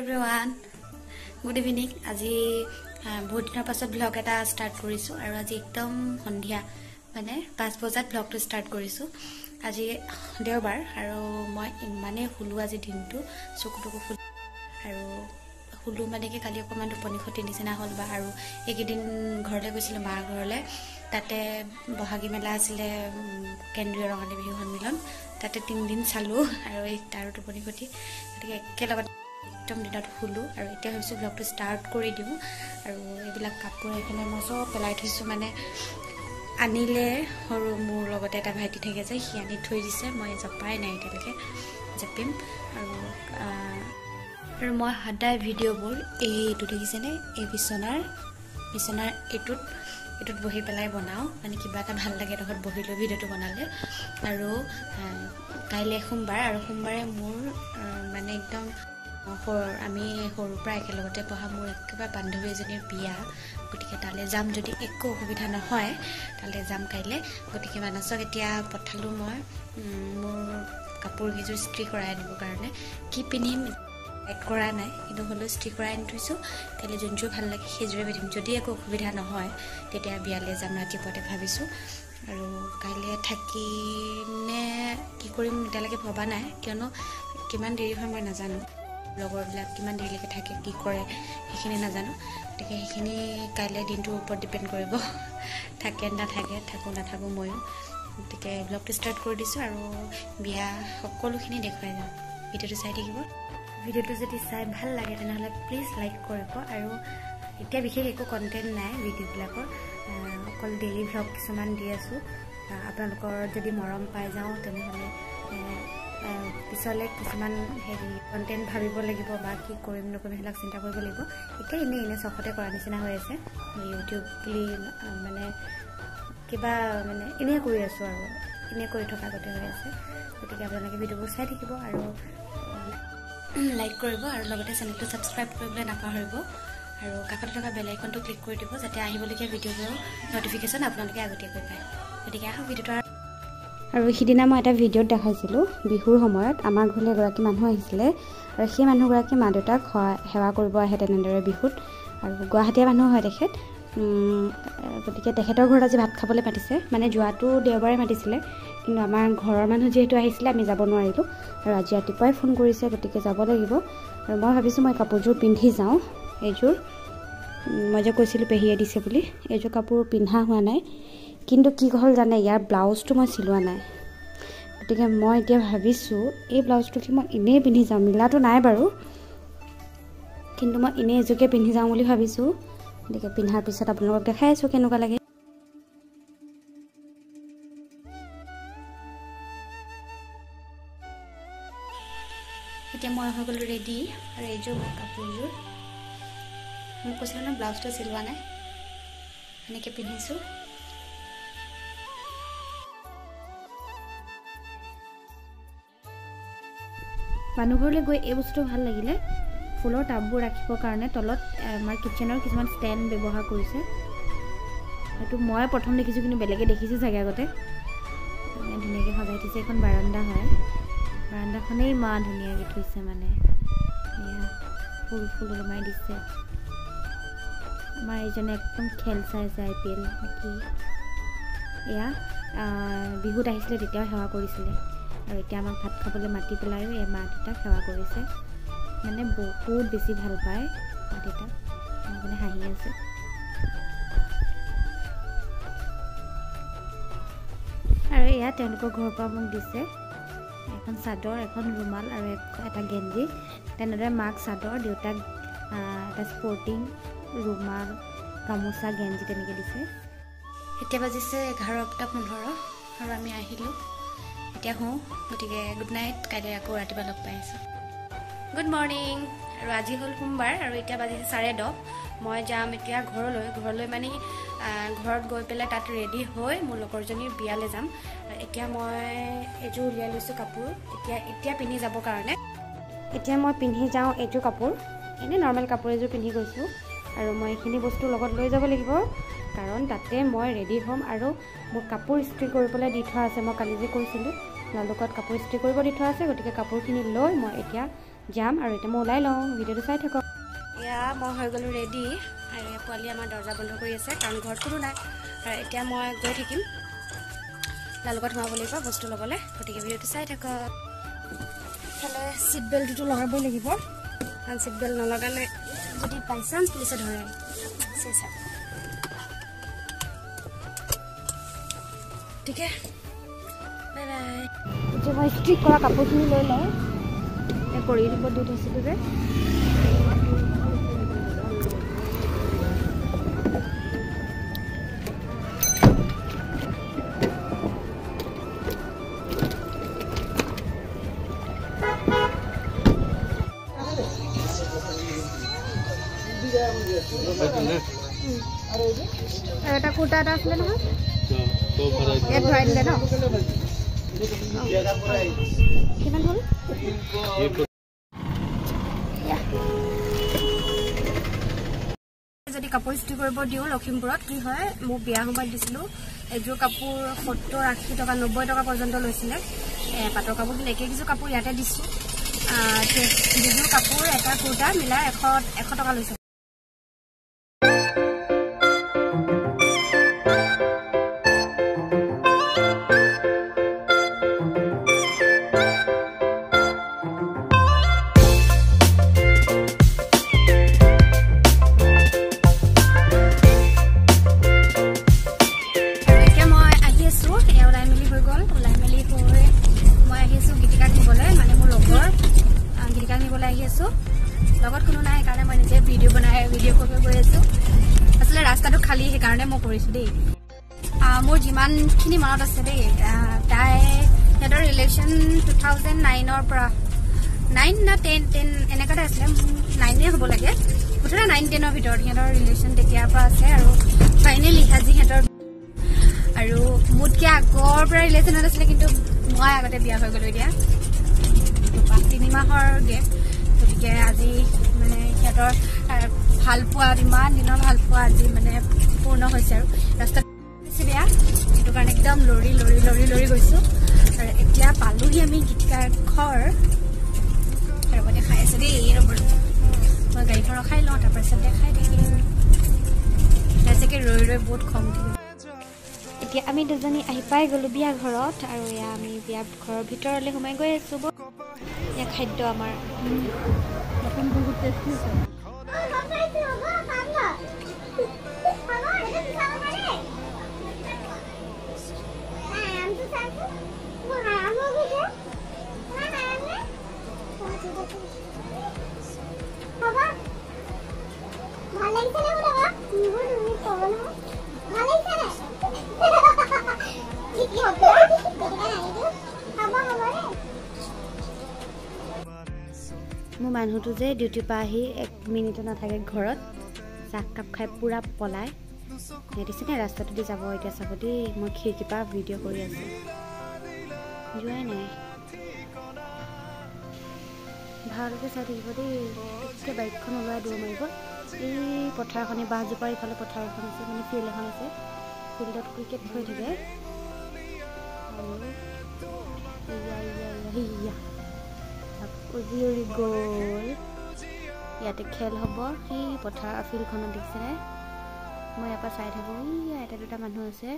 Everyone, good evening. আজি বহুত দিনৰ পাছত ব্লগ এটা ষ্টাৰ্ট কৰিছো আৰু আজি একদম সন্ধিয়া মানে 5 বজাত ব্লগটো ষ্টাৰ্ট কৰিছো। আজি দেওবাৰ আৰু মই ইমানে হুলু আজি দিনটো চকুটুকু ফুল আৰু হুলু মানে কি কালি অকমান টোপনি খতি নিচিনা হ'ল বা আৰু এইকেইদিন ঘৰলৈ গৈছিলো মা ঘৰলে তাতে বহাগী মেলা আছিলে কেন্দ্ৰীয় ৰঙালী বিহু সন্মিলন তাতে 3 দিন চালো আৰু এই তাৰ টোপনি খতি গতিকে একেলগত একদম দিনত হুলু আৰু এতিয়া হৈছে ব্লগটো ষ্টাৰ্ট কৰি দিও আৰু এইবিলাক কাপোৰ এখানে মই সব পেলাই থৈছো মানে আনিলে হৰু মোৰ লগতে এটা ভাইটি থাকে যে সি আনি থৈ দিছে মই জপাই নাই এতিয়ালৈকে জপিম আৰু মই hodai ভিডিঅ'বোৰ এইটো দেখিছেনে এই বিছনাৰ এটুত বহি পেলাই বনাও মানে কিবা এটা ভাল লাগে তহত বহিলো ভিডিঅ'টো বনালে আৰু কাইলে সোমবাৰ আৰু সোমবাৰে মোৰ মানে একদম আমি সৰুৰ পৰা একেলগতে পঢ়া মোৰ একেবাৰে বান্ধৱী এজনীৰ বিয়া গতিকে তালে যাম যদি একো অসুবিধা নহয় তালে যাম কাইলে গতিকে মানসক এতিয়া পঠালো মই মোৰ কাপোৰ কিজোৰ ইস্ত্ৰি কৰাই আনিবৰ কাৰণে কি পিন্ধিম এক কৰা নাই কিন্তু হলো ইস্ত্ৰি কৰাই আনি থৈছো কাইলে যোনটো ভাল লাগে সেইজোৰে পিন্ধিম যদি একো অসুবিধা নহয় তেতিয়া বিয়ালে যাম ৰাতিপুৱাতে ভাবিছো আৰু কাইলে থাকিনে কি কৰিম এতিয়ালৈকে ভবা নাই কিয়নো কিমান দেৰি হয় মই নাজানো লগৰবিলাক কিমান দেৰিলৈকে থাকে কি কৰে সেইখিনি নাজানো গতিকে সেইখিনি কাইলে দিনটোৰ ওপৰত ডিপেন্ড কৰিব থাকে নাথাকে নাথাকো ময়ো গতিকে ব্লগটো ষ্টাৰ্ট কৰি দিছো আৰু বিয়া সকলোখিনি দেখাই যাম ভিডিঅ'টো চাই থাকিব ভিডিঅ'টো যদি চাই ভাল লাগে তেনেহলে প্লিজ লাইক কৰিব আৰু এতিয়া বিশেষ একো কন্টেন্ট নাই ভিডিঅ'বিলাকৰ অকল ডেইলি ব্লগ কিছুমান দি আছো আপোনালোকৰ যদি মৰম পাই যাওঁ তেনেহলে পিছলে কিছুমান হেৰি কন্টেন্ট ভাবিব লাগিব বা কি কৰিম নকৰিম হেলাক চিন্তা কৰিব লাগিব এতিয়া এনে সখতে কৰা নিচিনা হৈ আছে ইউটিউব বুলি মানে কিবা মানে এনে কৰি আছো আৰু এনে কৰি থকা গতে হৈ আছে গতিকে আপোনালোকে ভিডিঅ'বোৰ চাই থাকিব আৰু লাইক কৰিব আৰু লগতে চেনেলটো সাবস্ক্ৰাইব কৰিবলৈ নাপাহৰিব আৰু কাষতে থকা বেল আইকনটো ক্লিক কৰি দিব যাতে আহিবলগীয়া ভিডিঅ'বোৰৰ নটিফিকেশ্যন আপোনালোকে আগতীয়াকৈ পায় গতিকে আহক ভিডিঅ'টো আৰু সিদিনা মই এটা ভিডিঅ'ত দেখাইছিলোঁ বিহুৰ সময়ত আমাৰ ঘৰলৈ এগৰাকী মানুহ আহিছিলে আৰু সেই মানুহগৰাকী মা দেউতাক সেৱা কৰিব আহে তেনেদৰে বিহুত আৰু গুৱাহাটীয়া মানুহ হয় তেখেত গতিকে তেখেতৰ ঘৰত আজি ভাত খাবলৈ মাতিছে মানে যোৱাটো দেওবাৰে মাতিছিলে কিন্তু আমাৰ ঘৰৰ মানুহ যিহেতু আহিছিলে আমি যাব নোৱাৰিলোঁ আৰু আজি ৰাতিপুৱাই ফোন কৰিছে গতিকে যাব লাগিব আৰু মই ভাবিছোঁ মই কাপোৰযোৰ পিন্ধি যাওঁ এইযোৰ মই যে কৈছিলোঁ পেহীয়ে দিছে বুলি এইযোৰ কাপোৰ পিন্ধা হোৱা নাই কিন্তু কি হ'ল জানে ইয়াৰ ব্লাউজটো মই চিলোৱা নাই গতিকে মই এতিয়া ভাবিছোঁ এই ব্লাউজটো কি মই এনেই পিন্ধি যাওঁ মিলাটো নাই বাৰু কিন্তু মই এনেই এযোৰকে পিন্ধি যাওঁ বুলি ভাবিছোঁ গতিকে পিন্ধাৰ পিছত আপোনালোকক দেখাই আছোঁ কেনেকুৱা লাগে এতিয়া মই হৈ গ'লো ৰেডি আৰু এইযোৰ কাপোৰযোৰ মই কৈছিলোঁ ন ব্লাউজটো চিলোৱা নাই এনেকৈ পিন্ধিছোঁ মানুহঘৰলৈ গৈ এই বস্তুটো ভাল লাগিলে ফুলৰ টাববোৰ ৰাখিবৰ কাৰণে তলত আমাৰ কিচেনৰ কিছুমান ষ্টেণ্ড ব্যৱহাৰ কৰিছে সেইটো মই প্ৰথম দেখিছোঁ কিন্তু বেলেগে দেখিছোঁ চাগে আগতে ধুনীয়াকৈ সজাই থৈছে এখন বাৰান্দা হয় বাৰান্দাখনেই ইমান ধুনীয়াকৈ থৈছে মানে এয়া ফুল ওলমাই দিছে আমাৰ এইজনে একদম খেল চাইছে IPL নেকি এয়া বিহুত আহিছিলে তেতিয়াও সেৱা কৰিছিলে আৰু এতিয়া আমাক ভাত খাবলৈ মাতি পেলাইও এই মা দেউতাক সেৱা কৰিছে মানে বহুত বেছি ভাল পায় মা দেউতাক মানে হাঁহি আছে আৰু এয়া তেওঁলোকৰ ঘৰৰ পৰা মোক দিছে এখন চাদৰ এখন ৰুমাল আৰু এটা গেঞ্জি তেনেদৰে মাক চাদৰ দেউতাক এটা স্পৰ্টিং ৰুমাল গামোচা গেঞ্জি তেনেকৈ দিছে এতিয়া বাজিছে 11:15 আৰু আমি আহিলোঁ এতিয়া হওঁ গতিকে গুড নাইট কাইলৈ আকৌ ৰাতিপুৱা লগ পাই আছোঁ গুড মৰ্ণিং আৰু আজি হ'ল সোমবাৰ আৰু এতিয়া বাজিছে 10:30 মই যাম এতিয়া ঘৰলৈ মানে ঘৰত গৈ পেলাই তাত ৰেডি হৈ মোৰ লগৰজনীৰ বিয়ালৈ যাম এতিয়া মই এইযোৰ উলিয়াই লৈছোঁ কাপোৰ এতিয়া পিন্ধি যাবৰ কাৰণে এতিয়া মই পিন্ধি যাওঁ এইযোৰ কাপোৰ এনেই নৰ্মেল কাপোৰ এযোৰ পিন্ধি গৈছোঁ আৰু মই এইখিনি বস্তু লগত লৈ যাব লাগিব কাৰণ তাতে মই ৰেডি হ'ম আৰু মোৰ কাপোৰ ইস্ত্ৰি কৰিবলৈ দি থোৱা আছে মই কালি যে কৈছিলোঁ লগত কাপোৰ ইস্ত্ৰি কৰিব দি থোৱা আছে গতিকে কাপোৰখিনি লৈ মই এতিয়া যাম আৰু এতিয়া মই ওলাই লওঁ ভিডিঅ'টো চাই থাকক এয়া মই হৈ গ'লোঁ ৰেডি আৰু পোৱালি আমাৰ দৰ্জা বন্ধ কৰি আছে কাৰণ ঘৰত কোনো নাই আৰু এতিয়া মই গৈ থাকিম তাৰ লগত সোমাব লাগিব বস্তু ল'বলৈ গতিকে ভিডিঅ'টো চাই থাকক ইফালে ছিট বেল্টটো লগাবই লাগিব কাৰণ ছিট বেল্ট নলগালে যদি বাই চান্স পুলিচে ধৰে চেচা ঠিক আছে বাই বাই এতিয়া মই ষ্ট্ৰিক কৰা কাপোৰখিনি লৈ লওঁ কৰি দিব দি থৈছিলোঁ যে এটা কুৰ্তা এটা আছিলে নহয় ইয়াত ভৰাই দিলে ন কিমান হ'ল যদি কাপোৰ ইস্ত্ৰি কৰিব দিওঁ লখিমপুৰত কি হয় মোক বিয়া সময়ত দিছিলোঁ এযোৰ কাপোৰ 70-80 টকা 90 টকা পৰ্যন্ত লৈছিলে পাটৰ কাপোৰ কিন্তু একেকেইযোৰ কাপোৰ ইয়াতে দিছোঁ দুযোৰ কাপোৰ এটা কুৰ্তা মিলাই 100 টকা লৈছে লগত কোনো নাই কাৰণে মই নিজে ভিডিঅ' কৰিব গৈ আছোঁ আচলতে ৰাস্তাটো খালী সেইকাৰণে মই কৰিছোঁ দেই মোৰ যিমানখিনি মনত আছে দেই তাই সিহঁতৰ ৰিলেশ্যন 2009ৰ পৰা 9 না 10 এনেকুৱাতে আছিলে 9 হ'ব লাগে মুঠতে 9-10ৰ ভিতৰত সিহঁতৰ ৰিলেশ্যন তেতিয়াৰ পৰা আছে আৰু ফাইনেলি আজি সিহঁতৰ আৰু মোতকৈ আগৰ পৰা ৰিলেশ্যনত আছিলে কিন্তু মই আগতে বিয়া হৈ গ'লোঁ এতিয়া 5-3 মাহৰ গেপ গতিকে আজি মানে সিহঁতৰ ভাল পোৱা ইমান দিনৰ ভাল পোৱা আজি মানে পূৰ্ণ হৈছে আৰু ৰাস্তাত বেয়া সেইটো কাৰণে একদম লৰি গৈছোঁ আৰু এতিয়া পালোহি আমি গীতিকাৰ ঘৰ আৰু দেখাই আছোঁ দেই ৰ'ব মই গাড়ীখন ৰখাই লওঁ তাৰপাছত দেখাই থাকিম চাগে ৰৈ বহুত খং উঠিব এতিয়া আমি দুজনী আহি পাই গ'লোঁ বিয়া ঘৰত আৰু এয়া আমি বিয়া ঘৰৰ ভিতৰলৈ সোমাই গৈ আছোঁ এয়া খাদ্য আমাৰ বহুত টেষ্টি আছে মোৰ মানুহটো যে ডিউটিৰ পৰা আহি 1 মিনিটো নাথাকে ঘৰত চাহ কাপ খাই পূৰা পলাই দেখিছেনে ৰাস্তাটো দি যাব এতিয়া চাব দেই মই খিৰিকীৰ পৰা ভিডিঅ' কৰি আছোঁ যোৱাই নাই ভালকৈ চাই থাকিব দেই এতিয়া বাইকখন ওলাই দৌৰ মাৰিব এই পথাৰখনে বাঁহজোপাৰ ইফালে পথাৰ এখন আছে মানে ফিল্ড এখন আছে ফিল্ডত ক্ৰিকেট হৈ থাকে উৰি গ'ল ইয়াতে খেল হ'ব সেই পথাৰ ফিল্ডখনত দেখিছেনে মই ইয়াৰ পৰা চাই থাকোঁ এটা দুটা মানুহ আছে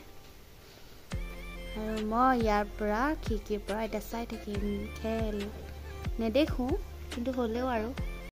আৰু মই ইয়াৰ পৰা খিৰিকীৰ পৰা এতিয়া চাই থাকিম খেল নেদেখোঁ কিন্তু হ'লেও আৰু